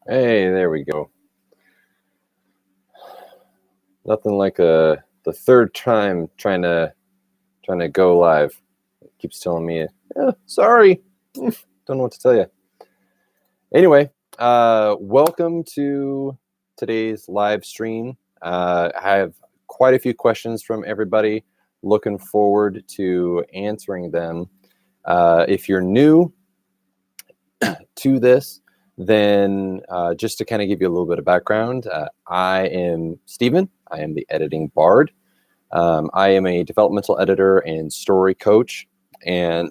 Hey, there we go. Nothing like the third time trying to go live. It keeps telling me, sorry. Don't know what to tell you. Anyway, welcome to today's live stream. I have quite a few questions from everybody. Looking forward to answering them. If you're new to this, then just to kind of give you a little bit of background, I am Stephen. I am the editing bard. I am a developmental editor and story coach, and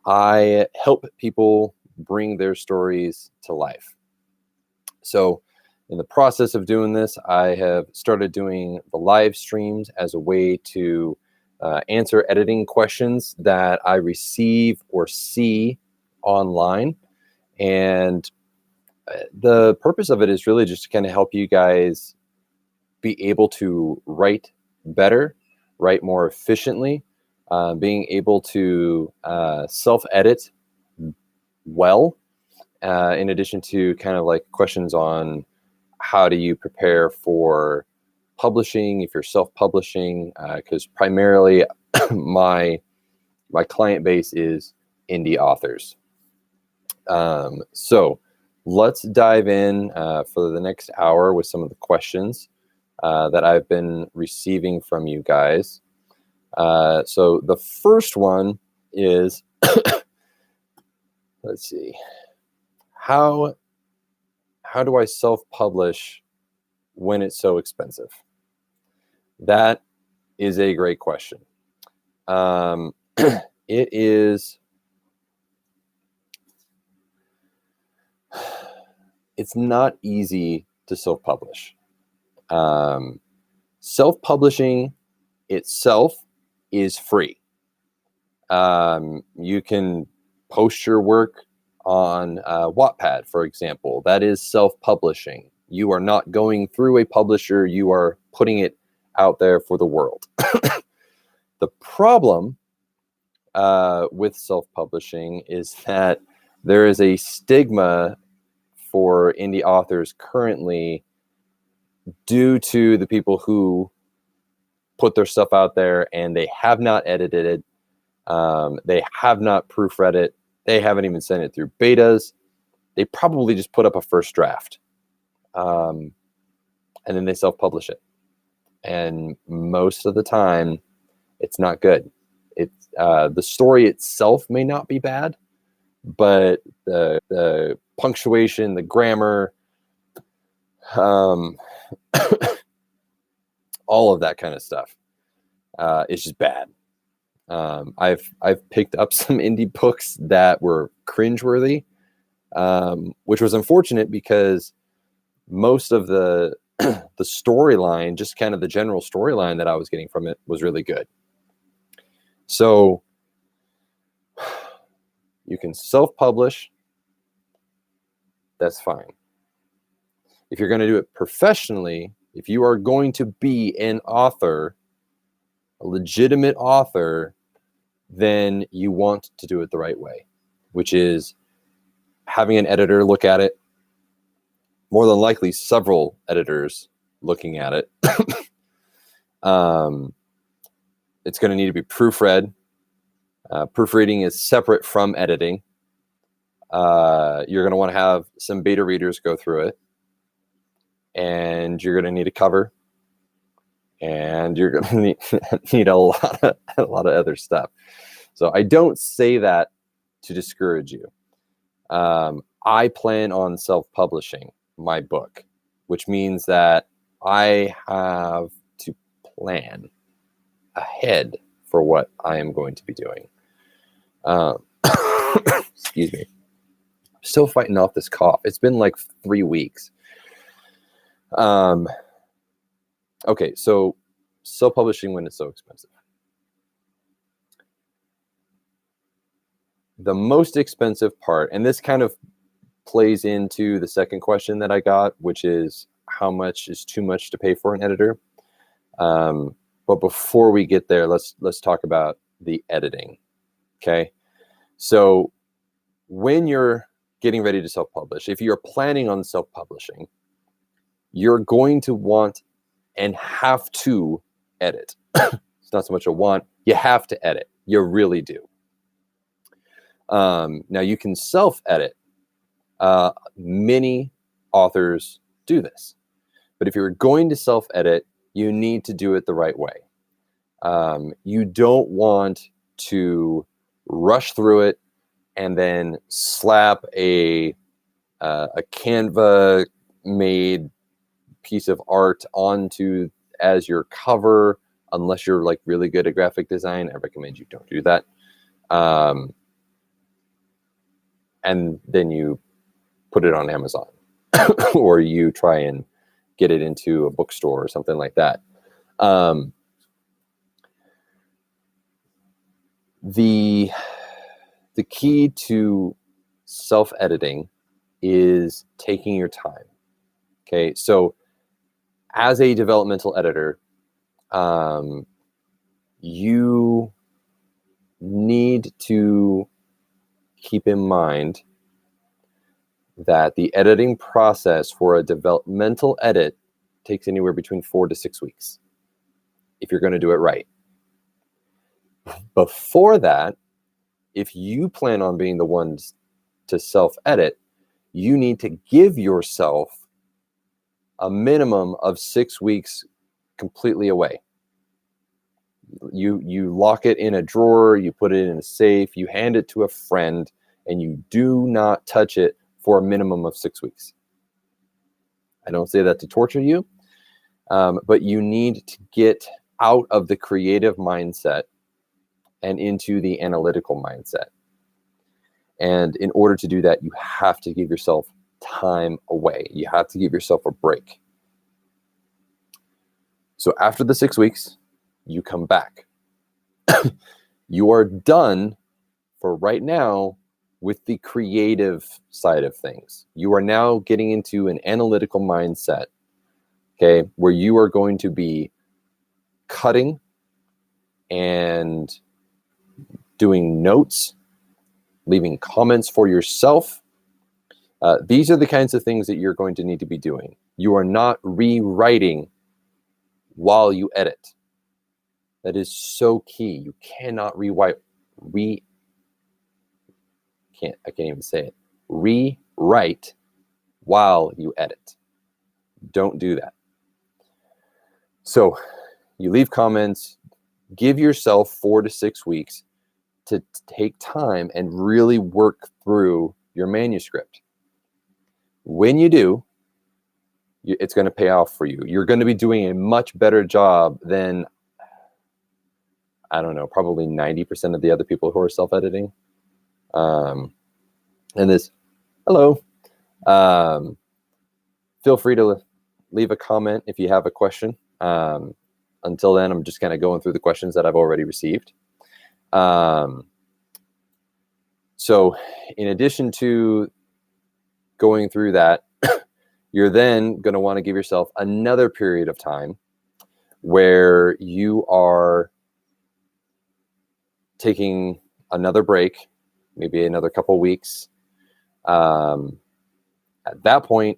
I help people bring their stories to life. So in the process of doing this, I have started doing the live streams as a way to answer editing questions that I receive or see online. And the purpose of it is really just to kind of help you guys be able to write better, write more efficiently, being able to self-edit well, in addition to kind of like questions on how do you prepare for publishing if you're self-publishing, because primarily my client base is indie authors. So let's dive in for the next hour with some of the questions that I've been receiving from you guys. So the first one is, let's see, how do I self-publish when it's so expensive? That is a great question. It is, it's not easy to self-publish. Self-publishing itself is free. You can post your work on Wattpad, for example. That is self-publishing. You are not going through a publisher. You are putting it out there for the world. The problem with self-publishing is that there is a stigma for indie authors currently due to the people who put their stuff out there and they have not edited it. They have not proofread it. They haven't even sent it through betas. They probably just put up a first draft. And then they self-publish it. And most of the time, it's not good. It's the story itself may not be bad, but the punctuation, the grammar, all of that kind of stuff is just bad. I've picked up some indie books that were cringeworthy, which was unfortunate because most of the the storyline, just kind of the general storyline that I was getting from it, was really good. So you can self-publish. That's fine. If you're going to do it professionally, if you are going to be an author, a legitimate author, then you want to do it the right way, which is having an editor look at it, more than likely several editors looking at it. It's going to need to be proofread. Proofreading is separate from editing. You're going to want to have some beta readers go through it, and you're going to need a cover, and you're going to need a lot of other stuff. So I don't say that to discourage you. I plan on self-publishing my book, which means that I have to plan ahead for what I am going to be doing. Excuse me. I'm still fighting off this cough. It's been like 3 weeks. Okay, so self-publishing when it's so expensive. The most expensive part, and this kind of plays into the second question that I got, which is how much is too much to pay for an editor? But before we get there, let's talk about the editing. Okay, so when you're getting ready to self-publish, if you're planning on self-publishing, you're going to want and have to edit. It's not so much a want, you have to edit. You really do. Now you can self-edit. Many authors do this. But if you're going to self-edit, you need to do it the right way. You don't want to rush through it and then slap a Canva-made piece of art onto as your cover, unless you're like really good at graphic design. I recommend you don't do that. And then you put it on Amazon or you try and get it into a bookstore or something like that. The key to self-editing is taking your time. Okay, so as a developmental editor, you need to keep in mind that the editing process for a developmental edit takes anywhere between 4 to 6 weeks if you're going to do it right. Before that, if you plan on being the ones to self-edit, you need to give yourself a minimum of 6 weeks completely away. You lock it in a drawer, you put it in a safe, you hand it to a friend, and you do not touch it for a minimum of 6 weeks. I don't say that to torture you, but you need to get out of the creative mindset and into the analytical mindset. And in order to do that, you have to give yourself time away. You have to give yourself a break. So after the 6 weeks, you come back. You are done for right now with the creative side of things. You are now getting into an analytical mindset, okay, where you are going to be cutting and doing notes, leaving comments for yourself. These are the kinds of things that you're going to need to be doing. You are not rewriting while you edit. That is so key. You cannot rewrite. I can't even say it. Rewrite while you edit. Don't do that. So you leave comments. Give yourself 4 to 6 weeks to take time and really work through your manuscript. When you do, it's going to pay off for you. You're going to be doing a much better job than, I don't know, probably 90% of the other people who are self-editing. And this, hello. Feel free to leave a comment if you have a question. Until then, I'm just kind of going through the questions that I've already received. So in addition to going through that, you're then going to want to give yourself another period of time where you are taking another break, maybe another couple weeks. At that point,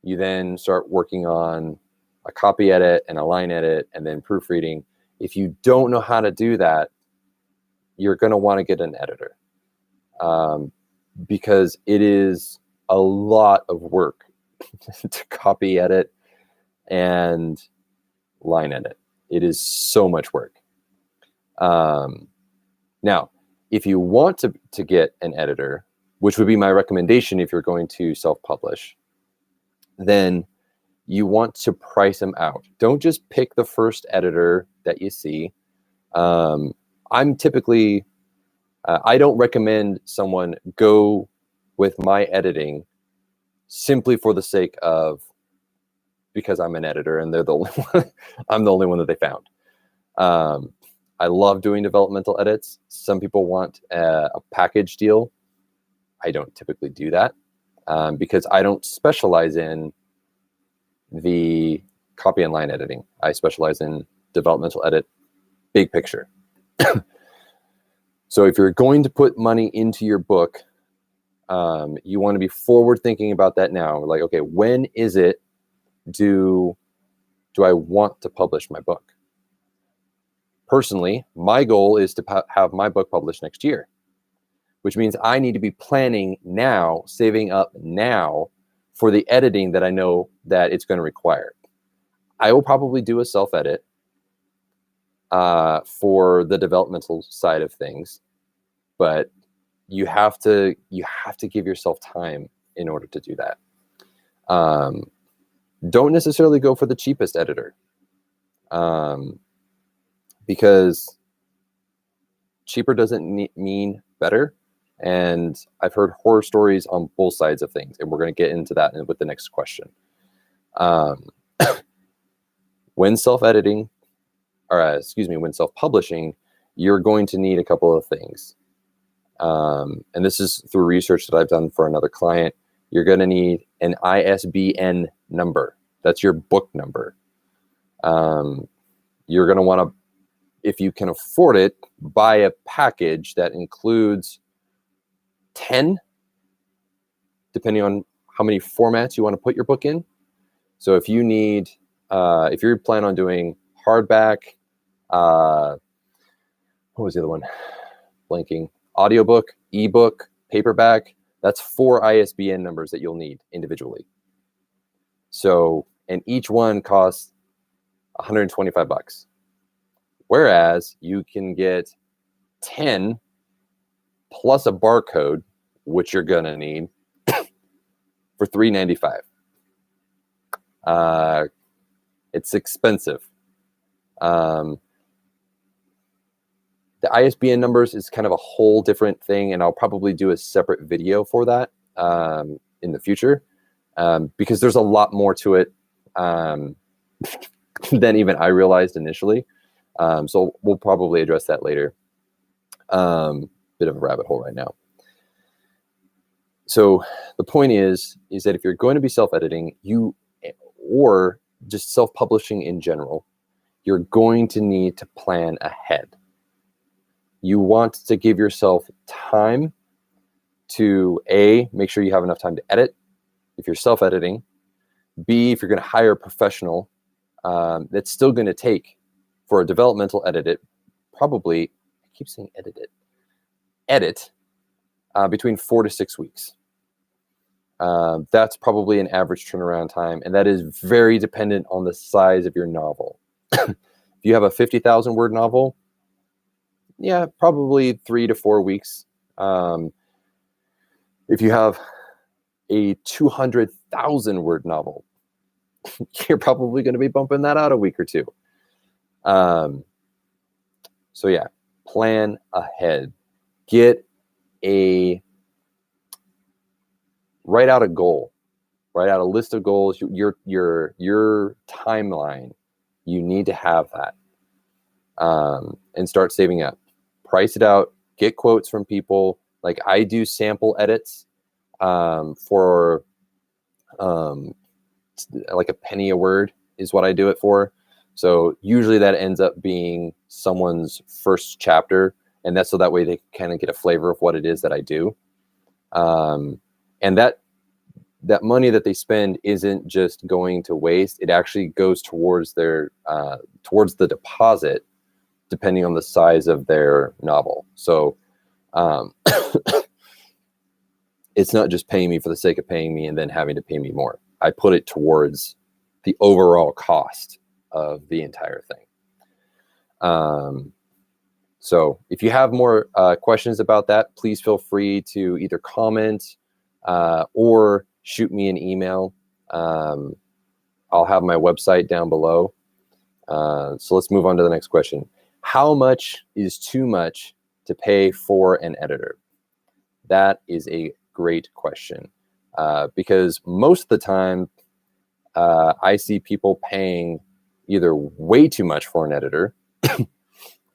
you then start working on a copy edit and a line edit and then proofreading. If you don't know how to do that, you're going to want to get an editor, because it is a lot of work to copy edit and line edit. It is so much work. Now, if you want to get an editor, which would be my recommendation if you're going to self-publish, then you want to price them out. Don't just pick the first editor that you see. I'm typically, I don't recommend someone go with my editing simply for the sake of, because I'm an editor and they're the only one, I'm the only one that they found. I love doing developmental edits. Some people want a package deal. I don't typically do that because I don't specialize in the copy and line editing. I specialize in developmental edit, big picture. So if you're going to put money into your book, You want to be forward thinking about that now. Like, okay, when is it do I want to publish my book? Personally, my goal is to have my book published next year, which means I need to be planning now, saving up now for the editing that I know that it's going to require. I will probably do a self-edit for the developmental side of things, but you have to give yourself time in order to do that. Don't necessarily go for the cheapest editor, because cheaper doesn't mean better. And I've heard horror stories on both sides of things, and we're going to get into that with the next question. When self-editing, or when self-publishing, you're going to need a couple of things. And this is through research that I've done for another client. You're going to need an ISBN number. That's your book number. You're going to want to, if you can afford it, buy a package that includes 10, depending on how many formats you want to put your book in. So if you need, if you're planning on doing hardback, what was the other one? Blanking. Audiobook, ebook, paperback, that's 4 ISBN numbers that you'll need individually. So, and each one costs $125. Whereas you can get 10 plus a barcode, which you're gonna need, for $395. It's expensive. The ISBN numbers is kind of a whole different thing, and I'll probably do a separate video for that in the future, because there's a lot more to it than even I realized initially. So we'll probably address that later. Bit of a rabbit hole right now. So the point is that if you're going to be self-editing, or just self-publishing in general, you're going to need to plan ahead. You want to give yourself time to A, make sure you have enough time to edit if you're self-editing. B, if you're going to hire a professional, that's still going to take, for a developmental edit, probably, I keep saying edit, between 4 to 6 weeks. That's probably an average turnaround time, and that is very dependent on the size of your novel. If you have a 50,000 word novel, yeah, probably 3 to 4 weeks. If you have a 200,000 word novel, you're probably going to be bumping that out a week or two. So yeah, plan ahead. Write out a goal. Write out a list of goals. Your timeline. You need to have that, and start saving up. Price it out. Get quotes from people. Like I do sample edits for like a penny a word is what I do it for. So usually that ends up being someone's first chapter, and that's so that way they kind of get a flavor of what it is that I do. And that money that they spend isn't just going to waste. It actually goes towards their towards the deposit, depending on the size of their novel. So it's not just paying me for the sake of paying me and then having to pay me more. I put it towards the overall cost of the entire thing. So if you have more questions about that, please feel free to either comment or shoot me an email. I'll have my website down below. So let's move on to the next question. How much is too much to pay for an editor? That is a great question, because most of the time I see people paying either way too much for an editor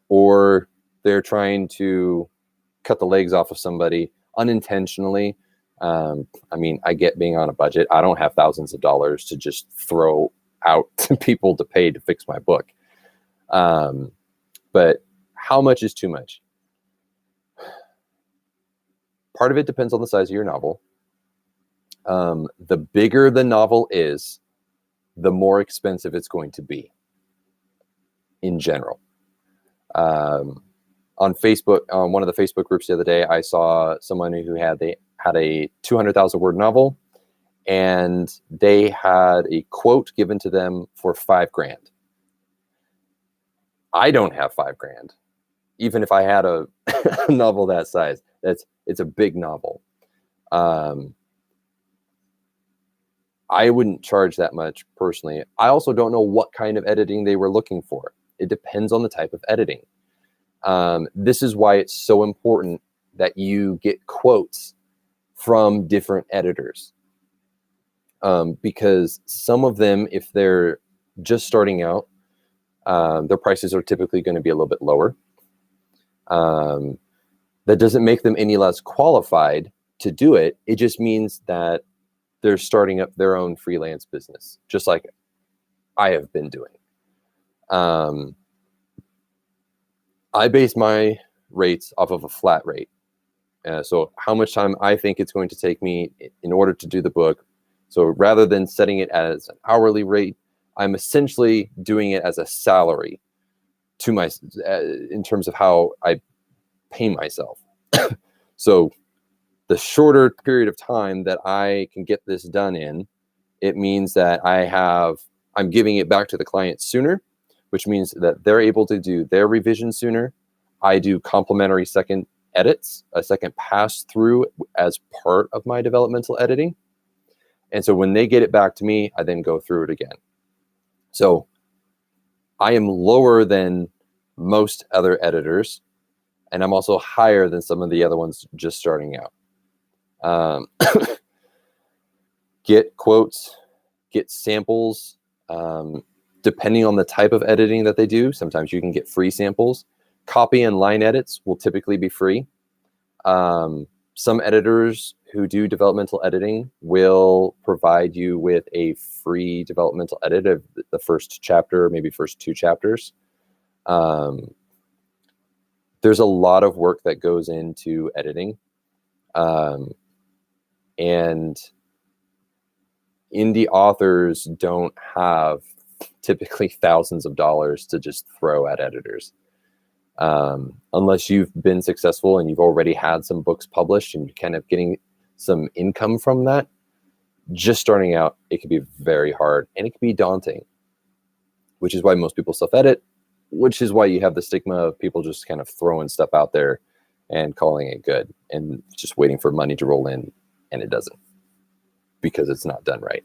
or they're trying to cut the legs off of somebody unintentionally. I mean, I get being on a budget. I don't have thousands of dollars to just throw out to people to pay to fix my book. But how much is too much? part of it depends on the size of your novel. The bigger the novel is, the more expensive it's going to be in general. On Facebook, on one of the Facebook groups the other day, I saw someone who had a 200,000 word novel, and they had a quote given to them for $5,000. I don't have $5,000, even if I had a novel that size. It's a big novel. I wouldn't charge that much personally. I also don't know what kind of editing they were looking for. It depends on the type of editing. This is why it's so important that you get quotes from different editors. Because some of them, if they're just starting out, their prices are typically going to be a little bit lower. That doesn't make them any less qualified to do it. It just means that they're starting up their own freelance business, just like I have been doing. I base my rates off of a flat rate. So how much time I think it's going to take me in order to do the book. So rather than setting it as an hourly rate, I'm essentially doing it as a salary to my, in terms of how I pay myself. So the shorter period of time that I can get this done in, it means that I'm giving it back to the client sooner, which means that they're able to do their revision sooner. I do complimentary second edits, a second pass through as part of my developmental editing. And so when they get it back to me, I then go through it again. So I am lower than most other editors, and I'm also higher than some of the other ones just starting out. Get quotes, get samples, depending on the type of editing that they do. Sometimes you can get free samples. Copy and line edits will typically be free. Some editors who do developmental editing will provide you with a free developmental edit of the first chapter, maybe first 2 chapters. There's a lot of work that goes into editing. And indie authors don't have typically thousands of dollars to just throw at editors. Unless you've been successful and you've already had some books published and you're kind of getting some income from that, just starting out, it can be very hard and it can be daunting, which is why most people self-edit, which is why you have the stigma of people just kind of throwing stuff out there and calling it good and just waiting for money to roll in, and it doesn't, because it's not done right.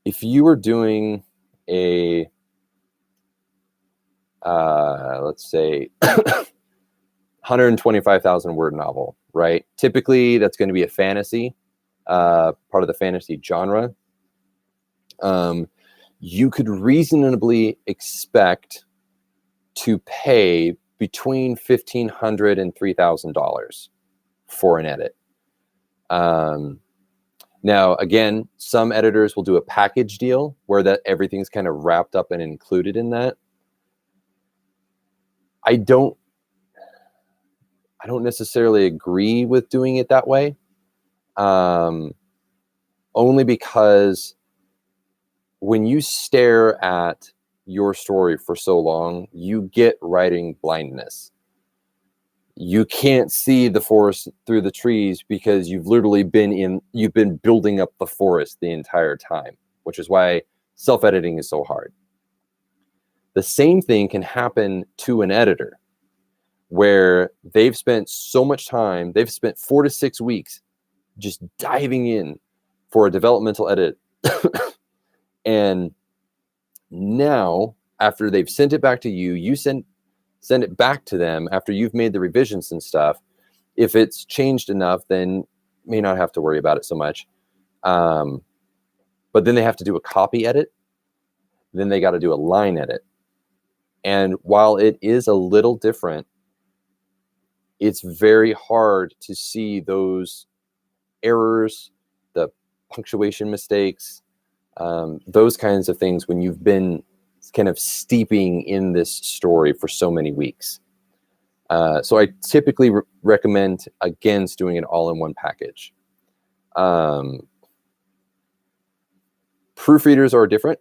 If you were doing a let's say 125,000 word novel, right? Typically that's going to be a fantasy, part of the fantasy genre. You could reasonably expect to pay between $1,500 and $3,000 for an edit. Now, again, some editors will do a package deal where that everything's kind of wrapped up and included in that. I don't necessarily agree with doing it that way, only because when you stare at your story for so long, you get writing blindness. You can't see the forest through the trees because you've literally been building up the forest the entire time, which is why self-editing is so hard. The same thing can happen to an editor where they've spent so much time, they've spent 4 to 6 weeks just diving in for a developmental edit. And now, after they've sent it back to you, you send it back to them after you've made the revisions and stuff. If it's changed enough, then you may not have to worry about it so much. But then they have to do a copy edit. Then they got to do a line edit. And while it is a little different, it's very hard to see those errors, the punctuation mistakes, those kinds of things when you've been kind of steeping in this story for so many weeks. So I typically recommend against doing it all in one package. Proofreaders are different.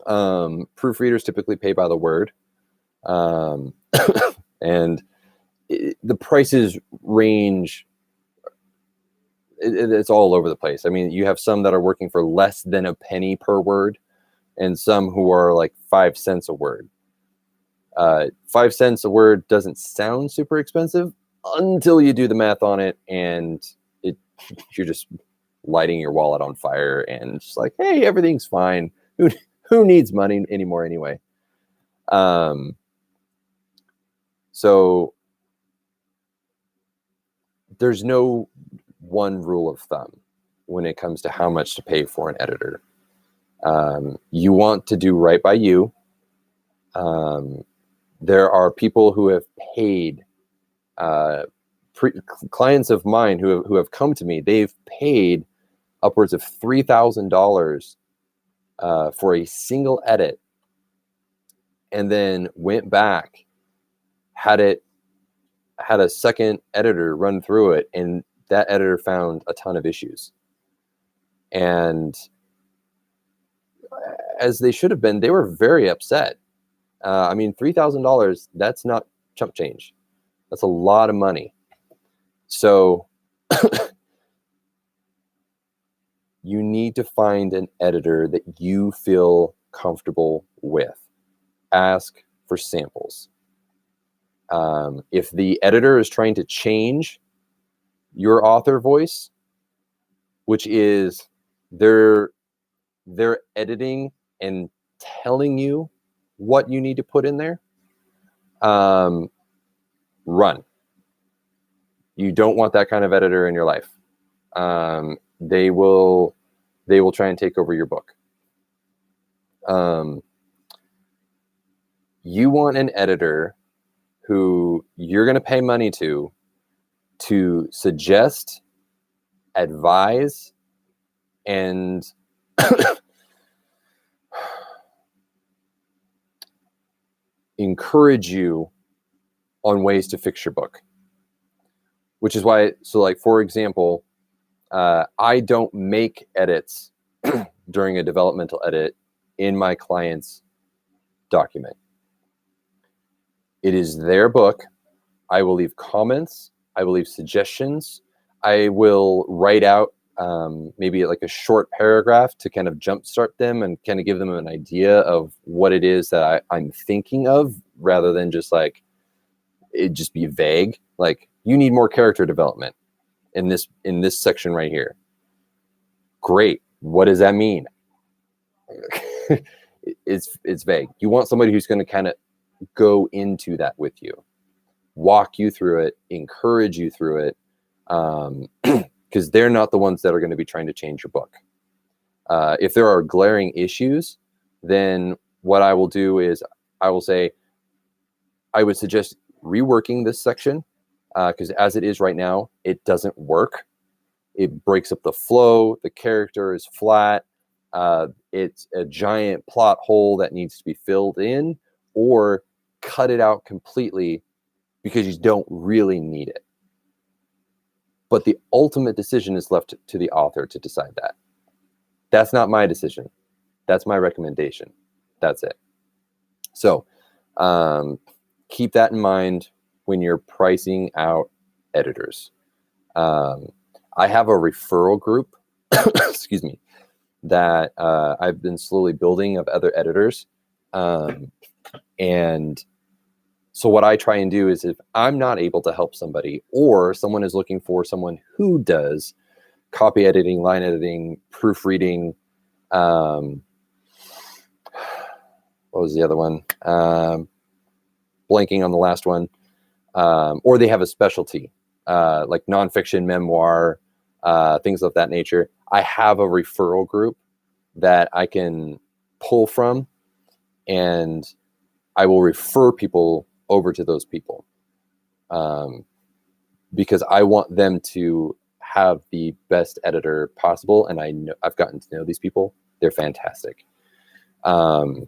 Proofreaders typically pay by the word. And the prices range. It's all over the place. I mean, you have some that are working for less than a penny per word, and some who are like 5 cents a word. 5 cents a word doesn't sound super expensive until you do the math on it, and you're just lighting your wallet on fire, and just like, hey, everything's fine. Who needs money anymore anyway? So there's no one rule of thumb when it comes to how much to pay for an editor. You want to do right by you. There are people who have paid, clients of mine who have come to me, they've paid upwards of $3,000 for a single edit, and then went back, had a second editor run through it, and that editor found a ton of issues. And as they should have been, they were very upset. I mean, $3,000, that's not chump change. That's a lot of money. So you need to find an editor that you feel comfortable with. Ask for samples. If the editor is trying to change your author voice, which is they're editing and telling you what you need to put in there, run. You don't want that kind of editor in your life. They will try and take over your book. You want an editor who you're going to pay money to suggest, advise, and encourage you on ways to fix your book. Which is why, so like, for example, I don't make edits during a developmental edit in my client's document. It is their book. I will leave comments. I will leave suggestions. I will write out maybe like a short paragraph to kind of jumpstart them and kind of give them an idea of what it is that I'm thinking of, rather than just like it just be vague. Like, you need more character development in this section right here. Great. What does that mean? It's vague. You want somebody who's going to kind of go into that with you, walk you through it, encourage you through it, because they're not the ones that are going to be trying to change your book. If there are glaring issues, then what I will do is I will say, I would suggest reworking this section, because as it is right now, it doesn't work. It breaks up the flow. The character is flat. It's a giant plot hole that needs to be filled in, or cut it out completely because you don't really need it. But the ultimate decision is left to the author to decide that. That's not my decision. That's my recommendation. That's it. So keep that in mind when you're pricing out editors. I have a referral group, excuse me, that I've been slowly building of other editors. And so what I try and do is, if I'm not able to help somebody, or someone is looking for someone who does copy editing, line editing, proofreading, what was the other one? Blanking on the last one. Or they have a specialty, like nonfiction, memoir, things of that nature. I have a referral group that I can pull from, and I will refer people over to those people, because I want them to have the best editor possible. And I've gotten to know these people. They're fantastic. All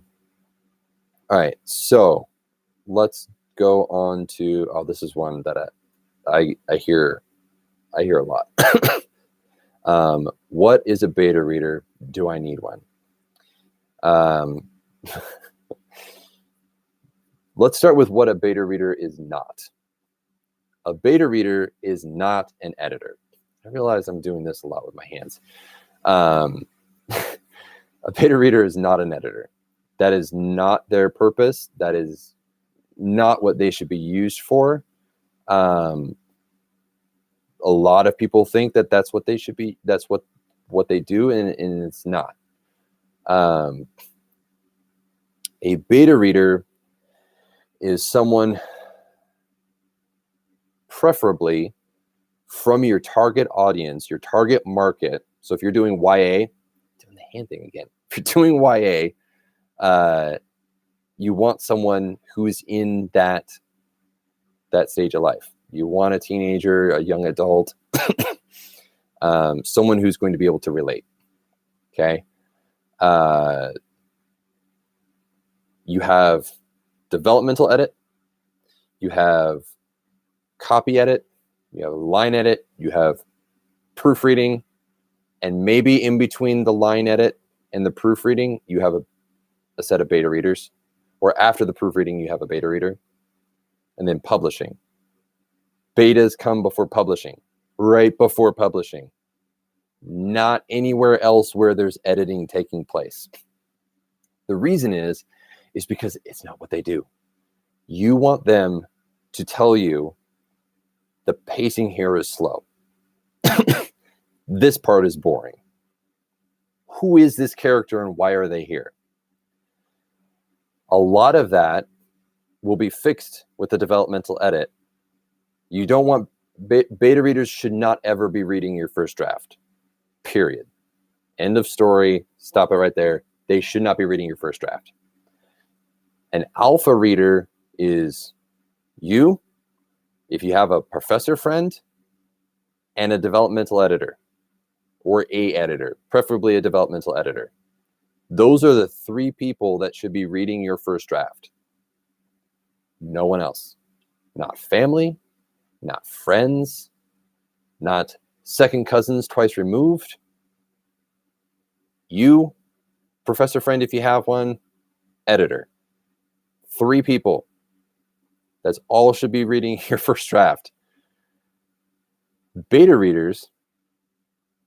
right, so let's go on to, oh, this is one that I hear a lot. What is a beta reader? Do I need one? Let's start with what a beta reader is not. A beta reader is not an editor. I realize I'm doing this a lot with my hands. A beta reader is not an editor. That is not their purpose. That is not what they should be used for. A lot of people think that that's what they should be. That's what they do, and it's not. A beta reader is someone preferably from your target audience, your target market. So if you're doing YA, doing the hand thing again. If you're doing YA, you want someone who's in that stage of life. You want a teenager, a young adult, someone who's going to be able to relate. Okay. You have developmental edit, you have copy edit, you have line edit, you have proofreading, and maybe in between the line edit and the proofreading, you have a set of beta readers, or after the proofreading, you have a beta reader, and then publishing. Betas come before publishing, right before publishing, not anywhere else where there's editing taking place. The reason is because it's not what they do. You want them to tell you the pacing here is slow. This part is boring. Who is this character and why are they here? A lot of that will be fixed with the developmental edit. You don't want beta readers should not ever be reading your first draft. Period. End of story. Stop it right there. They should not be reading your first draft. An alpha reader is you, if you have a professor friend, and a developmental editor, or a editor, preferably a developmental editor. Those are the three people that should be reading your first draft. No one else. Not family, not friends, not second cousins twice removed. You, professor friend if you have one, editor. Three people. That's all should be reading your first draft. Beta readers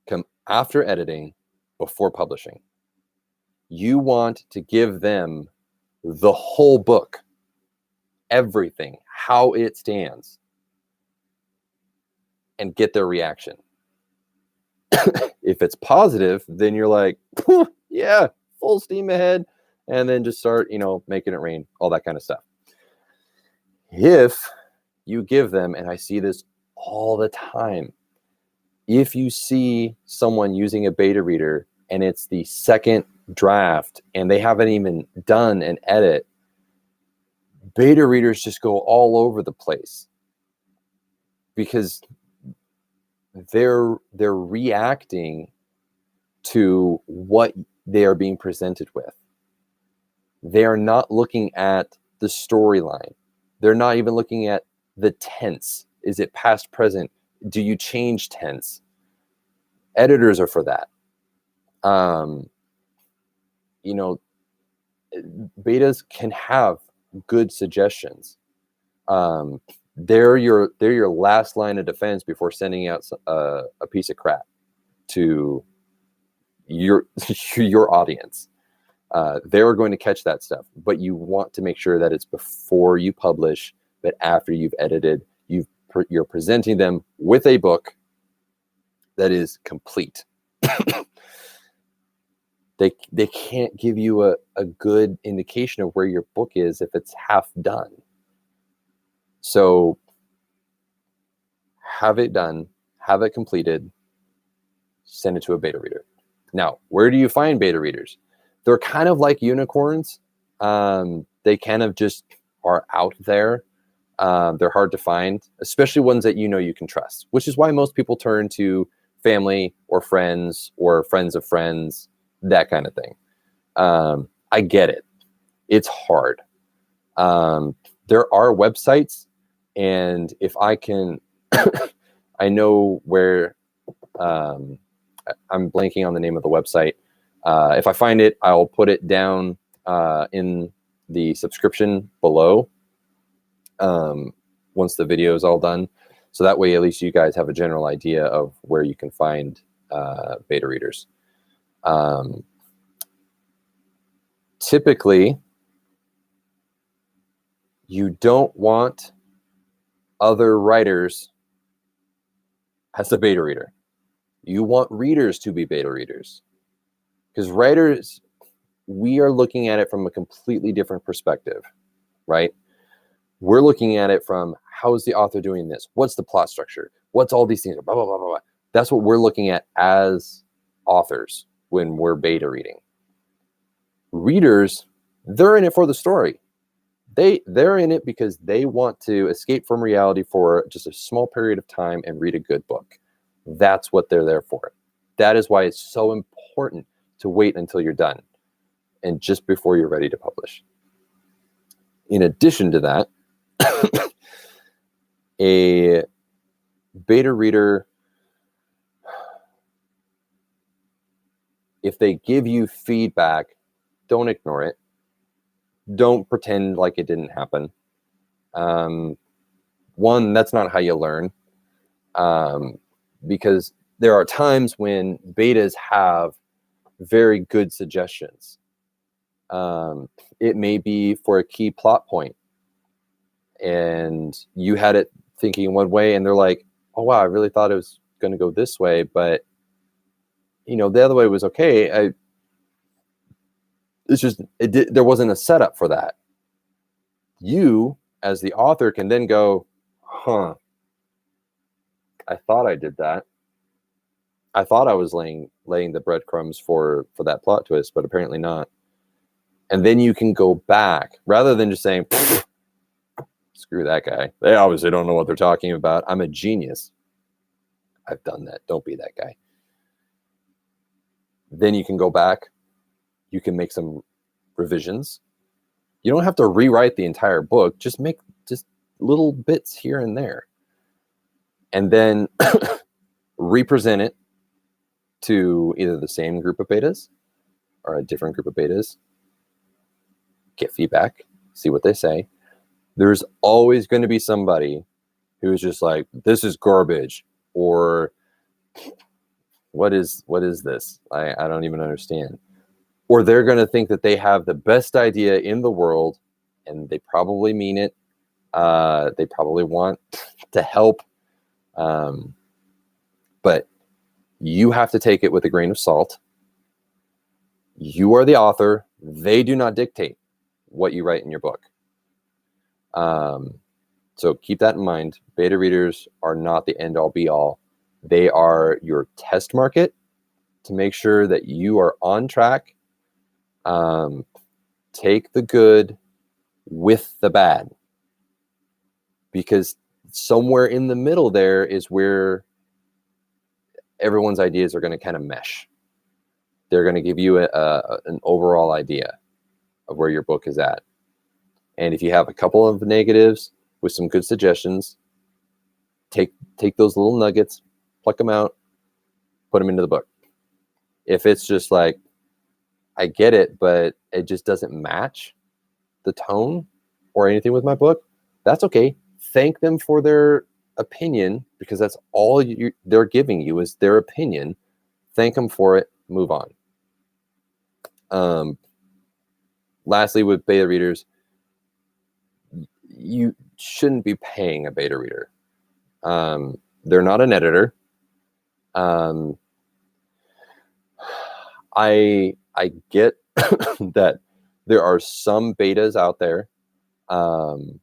come after editing, before publishing. You want to give them the whole book, everything, how it stands, and get their reaction. If it's positive, then you're like, yeah, full steam ahead, and then just start, making it rain, all that kind of stuff. If you give them, and I see this all the time, if you see someone using a beta reader and it's the second draft and they haven't even done an edit, beta readers just go all over the place because they're reacting to what they are being presented with. They are not looking at the storyline. They're not even looking at the tense. Is it past, present? Do you change tense? Editors are for that. Betas can have good suggestions. They're your last line of defense before sending out a piece of crap to your audience. They're going to catch that stuff, but you want to make sure that it's before you publish, but after you've edited, you're presenting them with a book that is complete. They can't give you a good indication of where your book is if it's half done. So have it done, have it completed, send it to a beta reader. Now, where do you find beta readers? They're kind of like unicorns. They kind of just are out there. They're hard to find, especially ones that you can trust, which is why most people turn to family or friends of friends, that kind of thing. I get it. It's hard. there are websites, and if I can, I know where, I'm blanking on the name of the website. If I find it, I'll put it down in the subscription below once the video is all done. So that way, at least you guys have a general idea of where you can find beta readers. Typically, you don't want other writers as a beta reader. You want readers to be beta readers. Because writers, we are looking at it from a completely different perspective, right? We're looking at it from, how is the author doing this? What's the plot structure? What's all these things? Blah, blah, blah, blah, blah. That's what we're looking at as authors when we're beta reading. Readers, they're in it for the story. They're in it because they want to escape from reality for just a small period of time and read a good book. That's what they're there for. That is why it's so important to wait until you're done and just before you're ready to publish. In addition to that, a beta reader, if they give you feedback, don't ignore it. Don't pretend like it didn't happen. One, that's not how you learn. Because there are times when betas have very good suggestions. It may be for a key plot point, and you had it thinking one way, and they're like, oh wow, I really thought it was going to go this way, but the other way was okay. There wasn't a setup for that. You, as the author, can then go, huh, I thought I did that. I thought I was laying the breadcrumbs for that plot twist, but apparently not. And then you can go back, rather than just saying, screw that guy. They obviously don't know what they're talking about. I'm a genius. I've done that. Don't be that guy. Then you can go back. You can make some revisions. You don't have to rewrite the entire book. Just make just little bits here and there. And then represent it to either the same group of betas or a different group of betas. Get feedback. See what they say. There's always going to be somebody who is just like, this is garbage, or what is this? I don't even understand. Or they're going to think that they have the best idea in the world, and they probably mean it. They probably want to help. But you have to take it with a grain of salt. You are the author. They do not dictate what you write in your book. So keep that in mind. Beta readers are not the end all be all. They are your test market to make sure that you are on track. Take the good with the bad, because somewhere in the middle there is where everyone's ideas are going to kind of mesh. They're going to give you an overall idea of where your book is at. And if you have a couple of negatives with some good suggestions, take those little nuggets, pluck them out, put them into the book. If it's just like, I get it, but it just doesn't match the tone or anything with my book, that's okay. Thank them for their opinion, because that's all they're giving you is their opinion. Thank them for it. Move on. Lastly, with beta readers, you shouldn't be paying a beta reader. They're not an editor. I get that there are some betas out there, and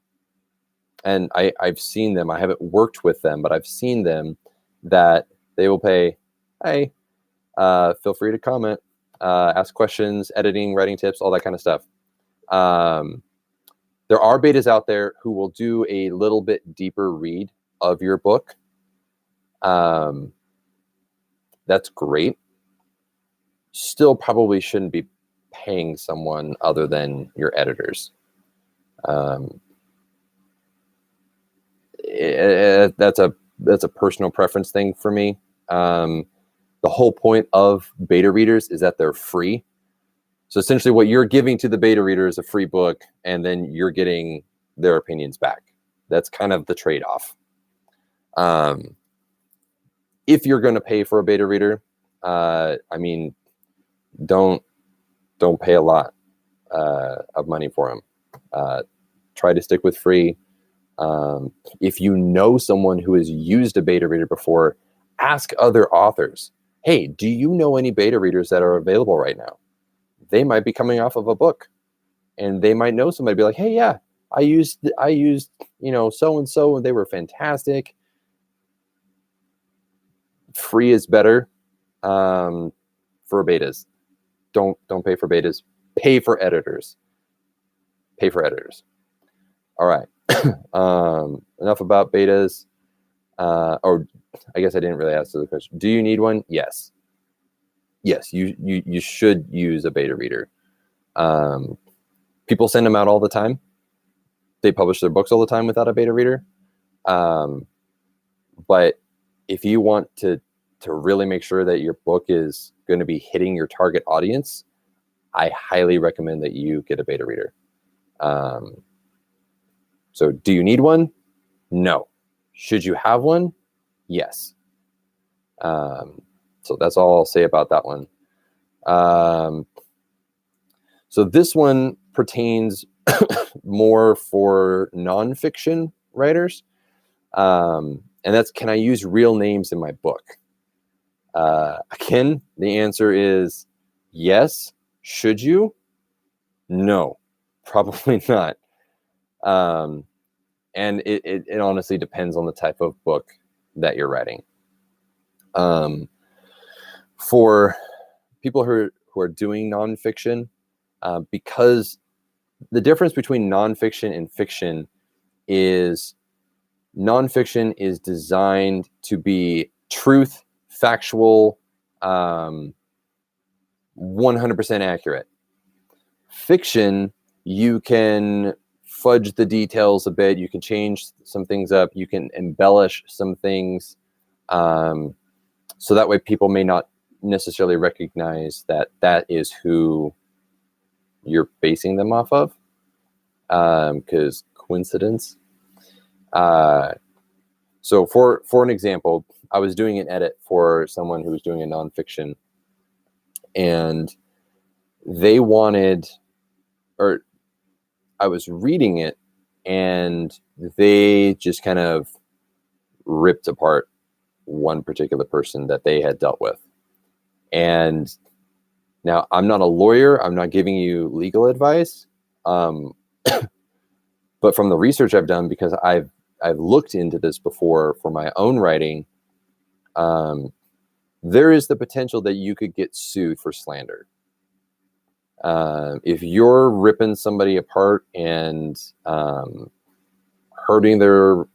I've seen them. I haven't worked with them, but I've seen them that they will pay, hey, feel free to comment, ask questions, editing, writing tips, all that kind of stuff. There are betas out there who will do a little bit deeper read of your book. That's great. Still probably shouldn't be paying someone other than your editors. that's a personal preference thing for me. The whole point of beta readers is that they're free. So essentially what you're giving to the beta reader is a free book, and then you're getting their opinions back. That's kind of the trade-off. If you're going to pay for a beta reader, I mean, don't pay a lot of money for them. Try to stick with free. If you know someone who has used a beta reader before, ask other authors, hey, do you know any beta readers that are available right now? They might be coming off of a book, and they might know somebody, be like, hey, yeah, I used so-and-so, and they were fantastic. Free is better for betas. Don't pay for betas. Pay for editors. Pay for editors. All right. Enough about betas. Or I guess I didn't really answer the question. Do you need one? Yes. Yes, you should use a beta reader. People send them out all the time. They publish their books all the time without a beta reader. But if you want to really make sure that your book is going to be hitting your target audience, I highly recommend that you get a beta reader. So do you need one? No. Should you have one? Yes. So that's all I'll say about that one. So this one pertains more for nonfiction writers. And that's, can I use real names in my book? Again, the answer is yes. Should you? No, probably not. And it honestly depends on the type of book that you're writing. For people who are doing nonfiction, because the difference between nonfiction and fiction is nonfiction is designed to be truth, factual, 100% accurate. Fiction, you can fudge the details a bit. You can change some things up. You can embellish some things. So that way people may not necessarily recognize that that is who you're basing them off of. Because coincidence. So for an example, I was doing an edit for someone who was doing a nonfiction, and they wanted, or I was reading it, and they just kind of ripped apart one particular person that they had dealt with. And now I'm not a lawyer. I'm not giving you legal advice. But from the research I've done, because I've looked into this before for my own writing, there is the potential that you could get sued for slander. If you're ripping somebody apart and hurting their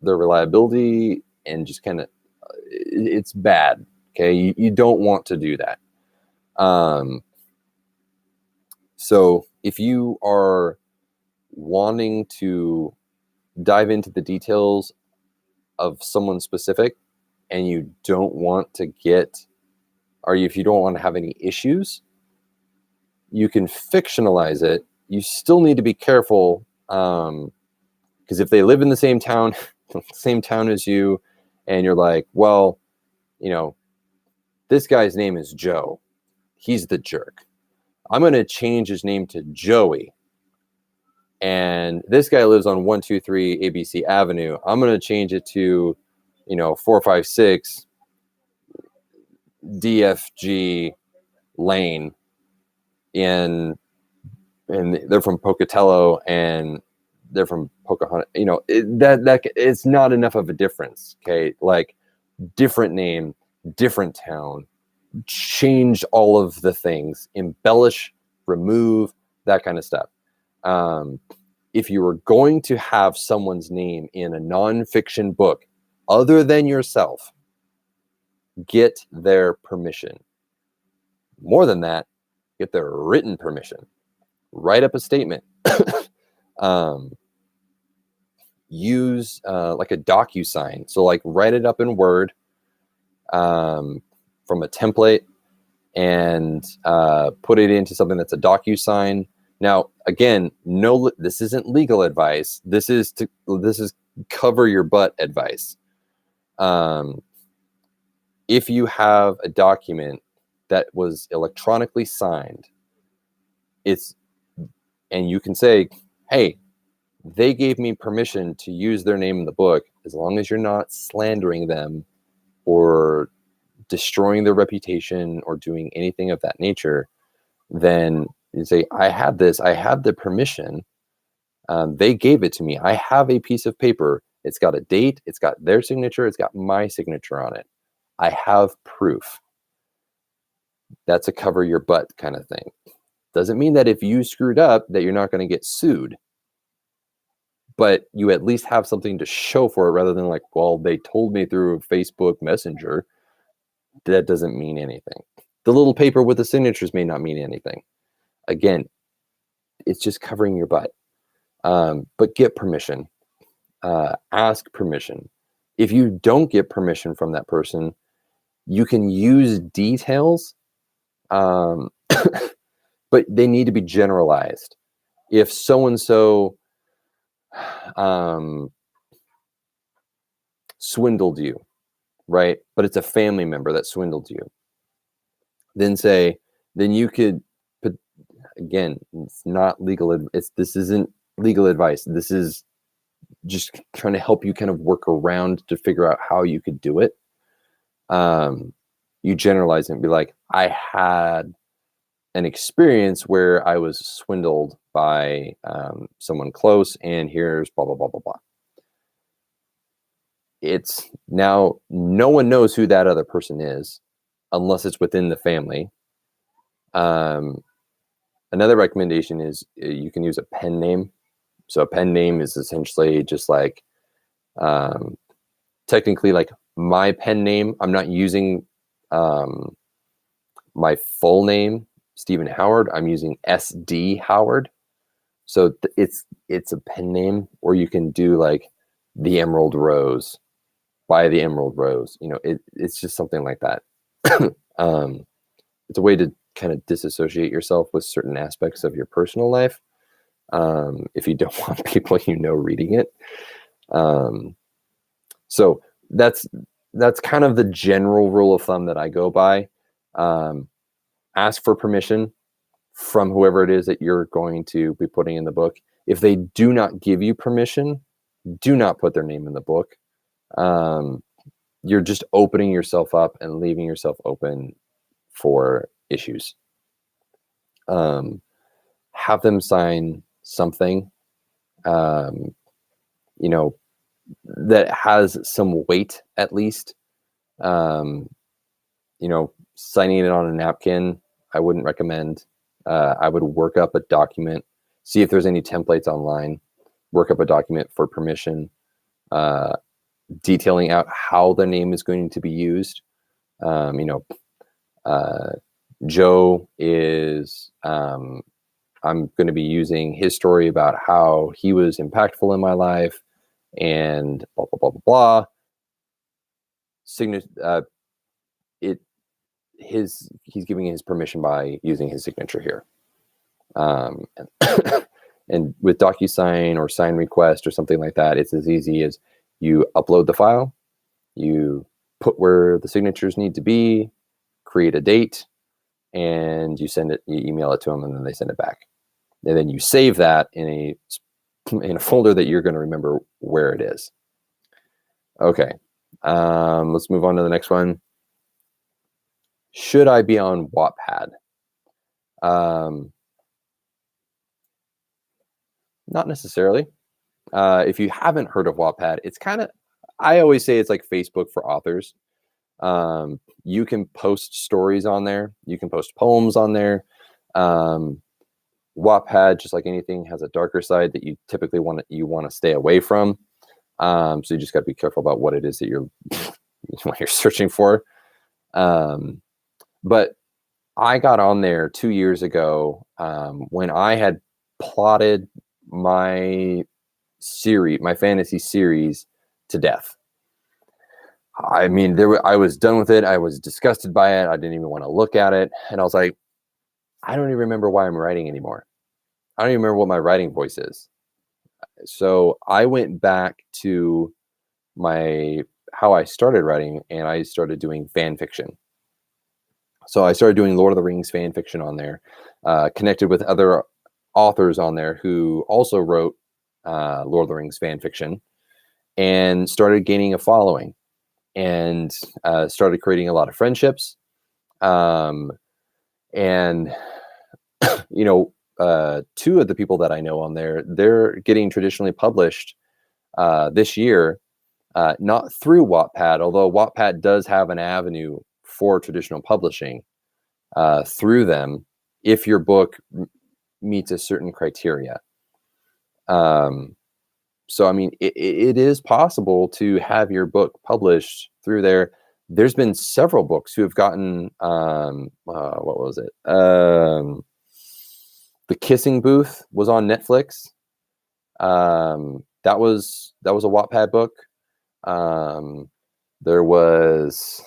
reliability and just kind of, it's bad. Okay, you don't want to do that. So if you are wanting to dive into the details of someone specific, and you don't want to get, or if you don't want to have any issues, you can fictionalize it. You still need to be careful, because if they live in the same town as you, and you're like, well, this guy's name is Joe. He's the jerk. I'm going to change his name to Joey. And this guy lives on 123 ABC Avenue. I'm going to change it to, 456 DFG Lane. And they're from Pocatello, and they're from Pocahontas. That it's not enough of a difference. Okay, like different name, different town, change all of the things, embellish, remove, that kind of stuff. If you were going to have someone's name in a nonfiction book other than yourself, get their permission. More than that, get their written permission. Write up a statement. use like a DocuSign. So like write it up in Word from a template and put it into something that's a DocuSign. Now, again, no, this isn't legal advice. This is cover your butt advice. If you have a document that was electronically signed, and you can say, hey, they gave me permission to use their name in the book, as long as you're not slandering them or destroying their reputation or doing anything of that nature, then you say, I have the permission. They gave it to me. I have a piece of paper. It's got a date. It's got their signature. It's got my signature on it. I have proof. That's a cover your butt kind of thing. Doesn't mean that if you screwed up that you're not going to get sued, but you at least have something to show for it, rather than like, well, they told me through Facebook Messenger. That doesn't mean anything. The little paper with the signatures may not mean anything. Again, it's just covering your butt. But get permission. Ask permission. If you don't get permission from that person, you can use details, but they need to be generalized. If so-and-so swindled you, right? But it's a family member that swindled you. Then you could put, again, it's not legal. This isn't legal advice. This is just trying to help you kind of work around to figure out how you could do it. You generalize it and be like, I had an experience where I was swindled by someone close, and here's blah, blah, blah, blah, blah. It's now no one knows who that other person is unless it's within the family. Another recommendation is you can use a pen name. So a pen name is essentially just like, technically like my pen name. I'm not using my full name, Stephen Howard. I'm using SD Howard. So it's a pen name, or you can do like the Emerald Rose, by the Emerald Rose. You know, it's just something like that. It's a way to kind of disassociate yourself with certain aspects of your personal life. If you don't want people reading it. So that's kind of the general rule of thumb that I go by. Ask for permission from whoever it is that you're going to be putting in the book. If they do not give you permission, do not put their name in the book. You're just opening yourself up and leaving yourself open for issues. Have them sign something, that has some weight at least. Signing it on a napkin, I wouldn't recommend. I would work up a document, see if there's any templates online, work up a document for permission, detailing out how the name is going to be used. Joe is, I'm going to be using his story about how he was impactful in my life, and blah, blah, blah, blah, blah. He's giving his permission by using his signature here. And with DocuSign or Sign Request or something like that, it's as easy as you upload the file, you put where the signatures need to be, create a date, and you email it to them, and then they send it back. And then you save that in a folder that you're going to remember where it is. Okay, let's move on to the next one. Should I be on Wattpad? Not necessarily. If you haven't heard of Wattpad, it's kind of, I always say it's like Facebook for authors. You can post stories on there. You can post poems on there. Wattpad, just like anything, has a darker side that you typically want to stay away from. So you just got to be careful about what it is that you're searching for. But I got on there 2 years ago when I had plotted my my fantasy series to death. I mean, I was done with it. I was disgusted by it. I didn't even want to look at it. And I was like, I don't even remember why I'm writing anymore. I don't even remember what my writing voice is. So I went back to how I started writing, and I started doing fan fiction. So I started doing Lord of the Rings fan fiction on there, connected with other authors on there who also wrote Lord of the Rings fan fiction, and started gaining a following, and started creating a lot of friendships. And two of the people that I know on there, they're getting traditionally published this year, not through Wattpad, although Wattpad does have an avenue for traditional publishing through them if your book meets a certain criteria. So, I mean, it is possible to have your book published through there. There's been several books who have gotten, what was it? The Kissing Booth was on Netflix. That was a Wattpad book. There was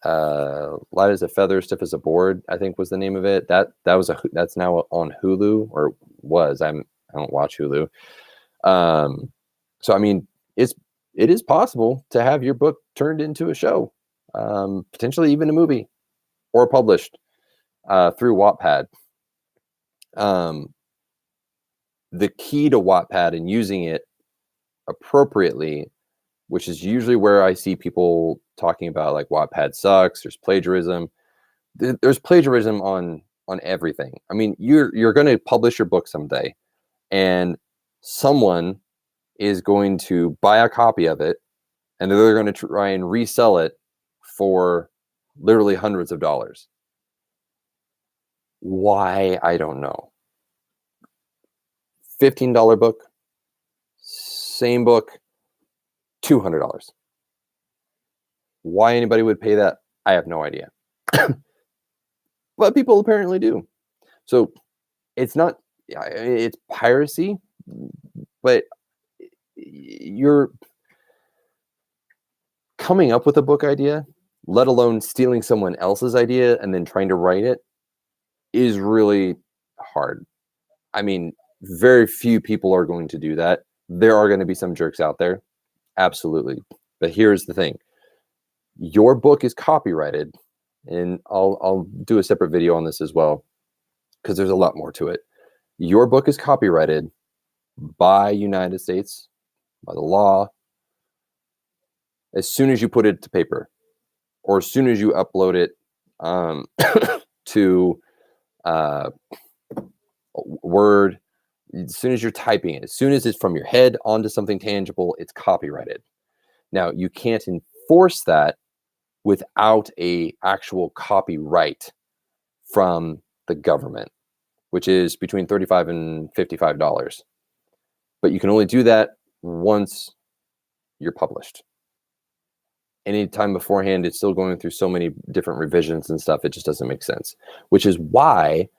Light as a Feather, Stiff as a Board, I think was the name of it. That's now on Hulu, or was. I don't watch Hulu. So I mean, it is possible to have your book turned into a show, potentially even a movie, or published through Wattpad. The key to Wattpad and using it appropriately, which is usually where I see people talking about like Wattpad sucks, there's plagiarism. There's plagiarism on everything. I mean, you're going to publish your book someday, and someone is going to buy a copy of it, and they're going to try and resell it for literally hundreds of dollars. Why? I don't know. $15 book, same book, $200. Why anybody would pay that, I have no idea. But people apparently do. So it's piracy, but you're coming up with a book idea, let alone stealing someone else's idea and then trying to write it, is really hard. I mean, very few people are going to do that. There are going to be some jerks out there. Absolutely. But here's the thing. Your book is copyrighted, and I'll do a separate video on this as well, because there's a lot more to it. Your book is copyrighted by United States, by the law, as soon as you put it to paper, or as soon as you upload it to Word. As soon as you're typing it, as soon as it's from your head onto something tangible, it's copyrighted. Now, you can't enforce that without a actual copyright from the government, which is between $35 and $55. But you can only do that once you're published. Any time beforehand, it's still going through so many different revisions and stuff, it just doesn't make sense. Which is why,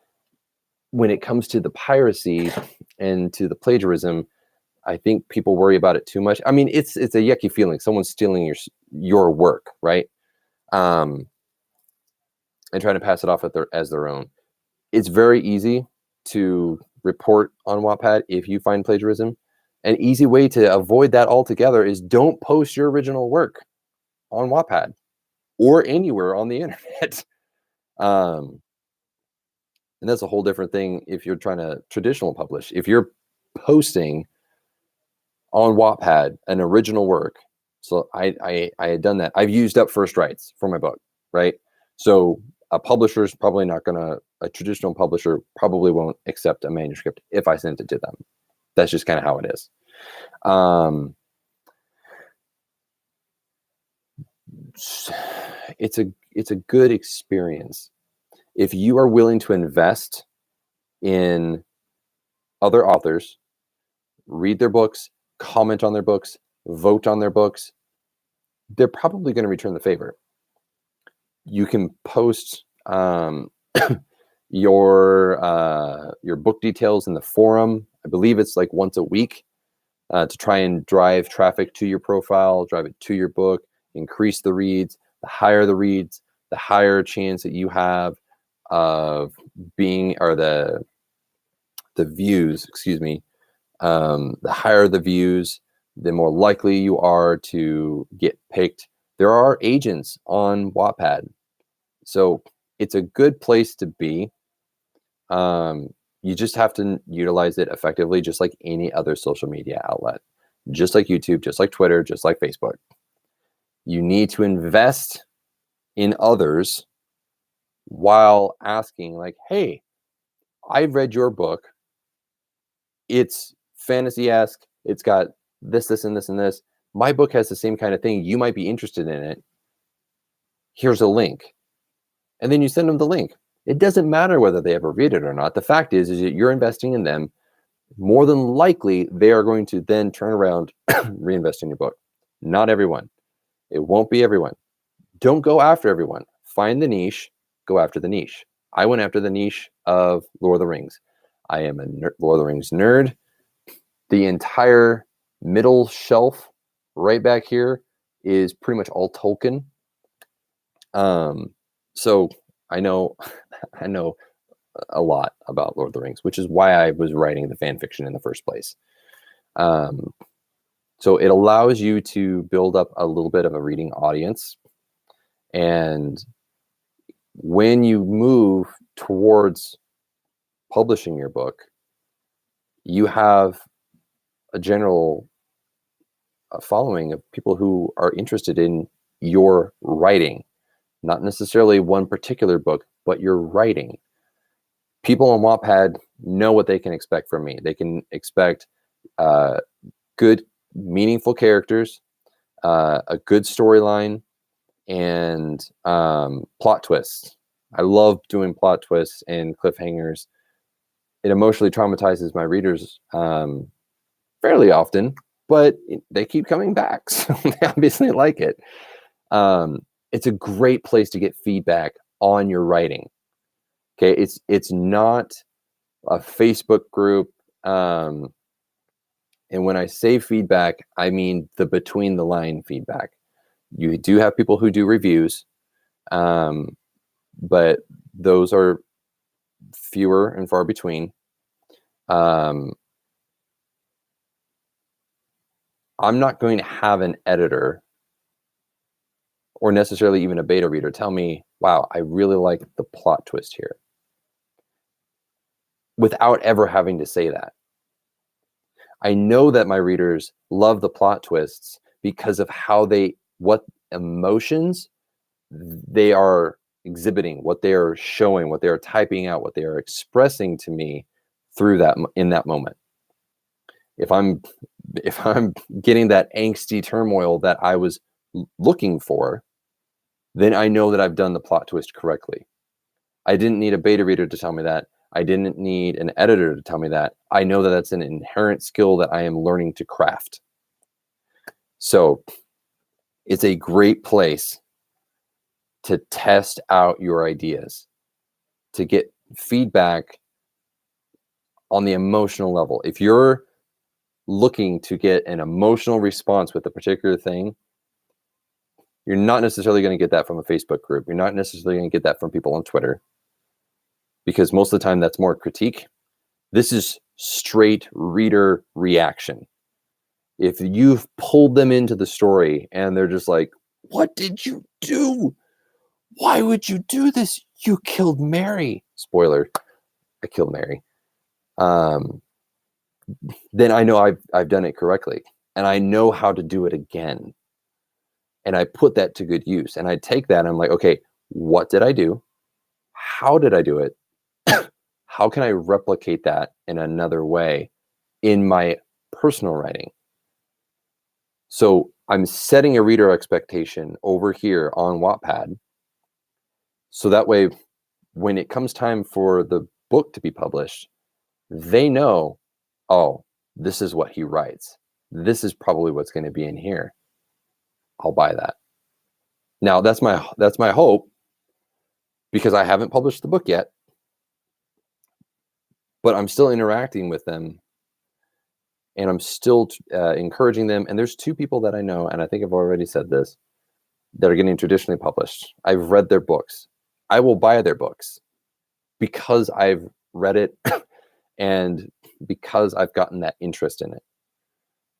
when it comes to the piracy and to the plagiarism, I think people worry about it too much. I mean, it's a yucky feeling. Someone's stealing your work, right? And trying to pass it off as their own. It's very easy to report on Wattpad if you find plagiarism. An easy way to avoid that altogether is don't post your original work on Wattpad or anywhere on the internet. And that's a whole different thing if you're trying to traditional publish. If you're posting on Wattpad an original work, so I had done that. I've used up first rights for my book, right? So a traditional publisher probably won't accept a manuscript if I sent it to them. That's just kind of how it is. It's a good experience if you are willing to invest in other authors, read their books, comment on their books, vote on their books. They're probably going to return the favor. You can post your book details in the forum. I believe it's like once a week, to try and drive traffic to your profile, drive it to your book, increase the reads. The higher the reads, the higher chance that you have of being, or the views, excuse me. The higher the views, the more likely you are to get picked. There are agents on Wattpad, so it's a good place to be. You just have to utilize it effectively, just like any other social media outlet, just like YouTube, just like Twitter, just like Facebook. You need to invest in others while asking, like, hey, I read your book. It's fantasy-esque. It's got this, this, and this, and this. My book has the same kind of thing. You might be interested in it. Here's a link. And then you send them the link. It doesn't matter whether they ever read it or not. The fact is that you're investing in them. More than likely, they are going to then turn around, reinvest in your book. Not everyone. It won't be everyone. Don't go after everyone. Find the niche. Go after the niche. I went after the niche of Lord of the Rings. I am a Lord of the Rings nerd. The entire middle shelf right back here is pretty much all Tolkien. So I know a lot about Lord of the Rings, which is why I was writing the fan fiction in the first place. So it allows you to build up a little bit of a reading audience. And when you move towards publishing your book, you have a general following of people who are interested in your writing, not necessarily one particular book, but your writing. People on Wattpad know what they can expect from me. They can expect good, meaningful characters, a good storyline, and plot twists. I love doing plot twists and cliffhangers. It emotionally traumatizes my readers fairly often, but they keep coming back, so they obviously like it. It's a great place to get feedback on your writing. Okay, it's not a Facebook group, and when I say feedback, I mean the between the line feedback. You do have people who do reviews, but those are fewer and far between. I'm not going to have an editor or necessarily even a beta reader tell me, wow, I really like the plot twist here, without ever having to say that. I know that my readers love the plot twists because of what emotions they are exhibiting, what they are showing, what they are typing out, what they are expressing to me through that, in that moment. If I'm getting that angsty turmoil that I was looking for, then I know that I've done the plot twist correctly. I didn't need a beta reader to tell me that. I didn't need an editor to tell me that. I know that that's an inherent skill that I am learning to craft. So it's a great place to test out your ideas, to get feedback on the emotional level. If you're looking to get an emotional response with a particular thing, you're not necessarily going to get that from a Facebook group. You're not necessarily going to get that from people on Twitter, because most of the time that's more critique. This is straight reader reaction. If you've pulled them into the story and they're just like, what did you do? Why would you do this? You killed Mary. Spoiler, I killed Mary. Then I know I've done it correctly, and I know how to do it again. And I put that to good use. And I take that and I'm like, okay, what did I do? How did I do it? How can I replicate that in another way in my personal writing? So I'm setting a reader expectation over here on Wattpad, so that way when it comes time for the book to be published, they know, oh, this is what he writes. This is probably what's going to be in here. I'll buy that. Now that's my hope, because I haven't published the book yet. but I'm still interacting with them, and I'm still encouraging them. And there's 2 people that I know, and I think I've already said this, that are getting traditionally published. I've read their books. I will buy their books because I've read it and because I've gotten that interest in it.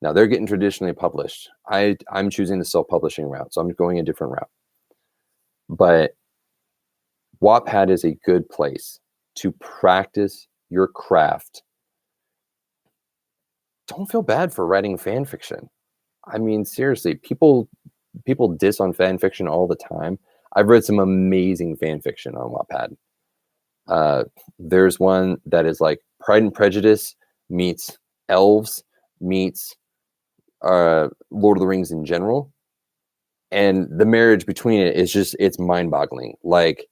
Now they're getting traditionally published. I'm choosing the self-publishing route, so I'm going a different route. But Wattpad is a good place to practice your craft. Don't feel bad for writing fan fiction. I mean, seriously, people diss on fan fiction all the time. I've read some amazing fan fiction on Wattpad. There's one that is like Pride and Prejudice meets elves meets Lord of the Rings in general, and the marriage between it is just, it's mind-boggling. Like,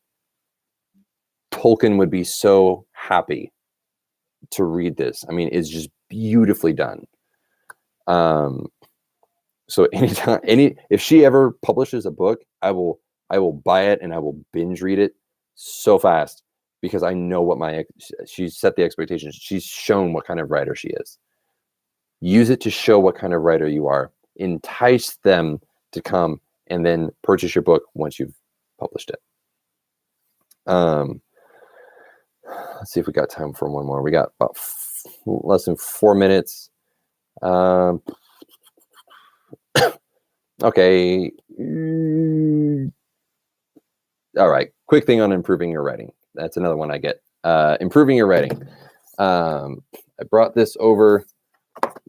Tolkien would be so happy to read this. I mean, it's just beautifully done. So anytime, if she ever publishes a book, I will buy it and I will binge read it so fast, because I know what she's set the expectations. She's shown what kind of writer she is. Use it to show what kind of writer you are. Entice them to come and then purchase your book once you've published it. Let's see if we got time for one more. We got about less than 4 minutes. Okay. All right. Quick thing on improving your writing. That's another one I get. Improving your writing. I brought this over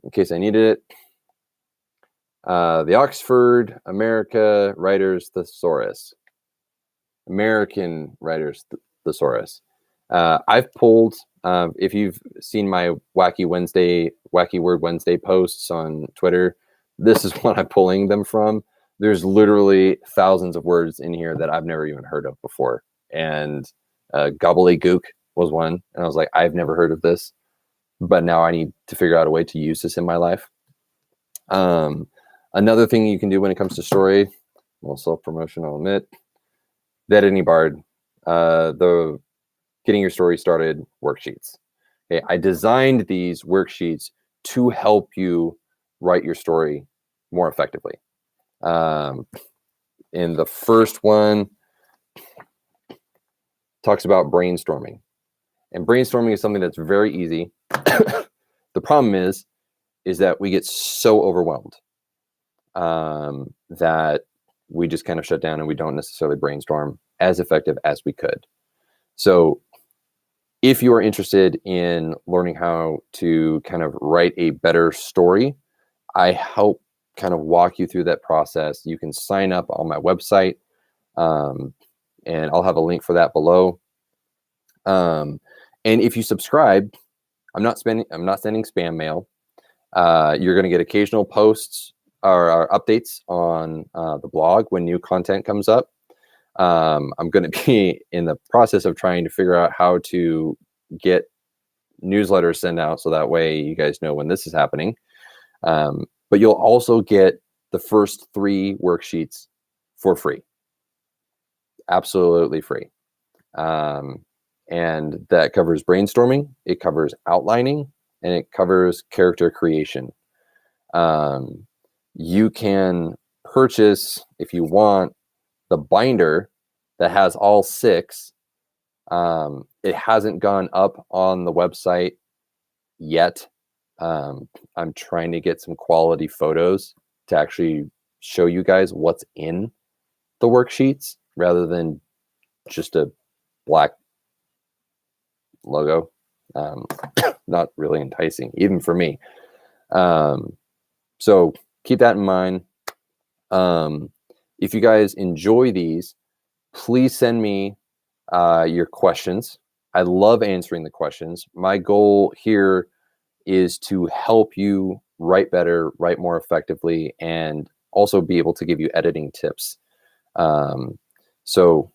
in case I needed it. The Oxford America Writers Thesaurus. American Writers Thesaurus. I've pulled, if you've seen my Wacky Word Wednesday posts on Twitter, this is what I'm pulling them from. There's literally thousands of words in here that I've never even heard of before. And gobbledygook was one. And I was like, I've never heard of this, but now I need to figure out a way to use this in my life. Another thing you can do when it comes to story, well, self-promotion, I'll admit, the Editing Bard, the Getting Your Story Started worksheets. Okay, I designed these worksheets to help you write your story more effectively. In the first one, talks about brainstorming. And brainstorming is something that's very easy. The problem is that we get so overwhelmed that we just kind of shut down and we don't necessarily brainstorm as effective as we could. So if you are interested in learning how to kind of write a better story, I help kind of walk you through that process. You can sign up on my website, and I'll have a link for that below. And if you subscribe, I'm not sending spam mail. You're going to get occasional posts or updates on the blog when new content comes up. I'm going to be in the process of trying to figure out how to get newsletters sent out so that way you guys know when this is happening. But you'll also get the first 3 worksheets for free. Absolutely free. And that covers brainstorming, it covers outlining, and it covers character creation. You can purchase, if you want, the binder that has all 6. It hasn't gone up on the website yet. I'm trying to get some quality photos to actually show you guys what's in the worksheets rather than just a black logo. Not really enticing, even for me. So keep that in mind. If you guys enjoy these, please send me your questions. I love answering the questions. My goal here is to help you write better, write more effectively, and also be able to give you editing tips. So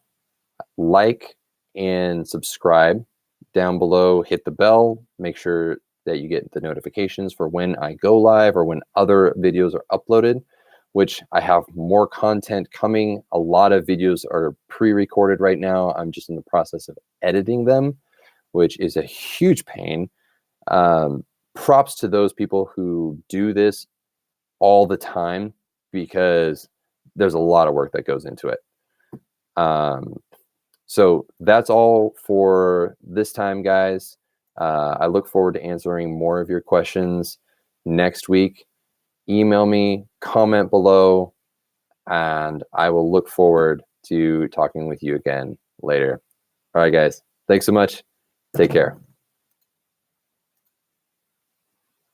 like and subscribe down below, hit the bell, make sure that you get the notifications for when I go live or when other videos are uploaded, which I have more content coming. A lot of videos are pre-recorded right now. I'm just in the process of editing them, which is a huge pain. Props to those people who do this all the time, because there's a lot of work that goes into it. So that's all for this time, guys. I look forward to answering more of your questions next week. Email me, comment below, and I will look forward to talking with you again later. All right, guys. Thanks so much. Take care.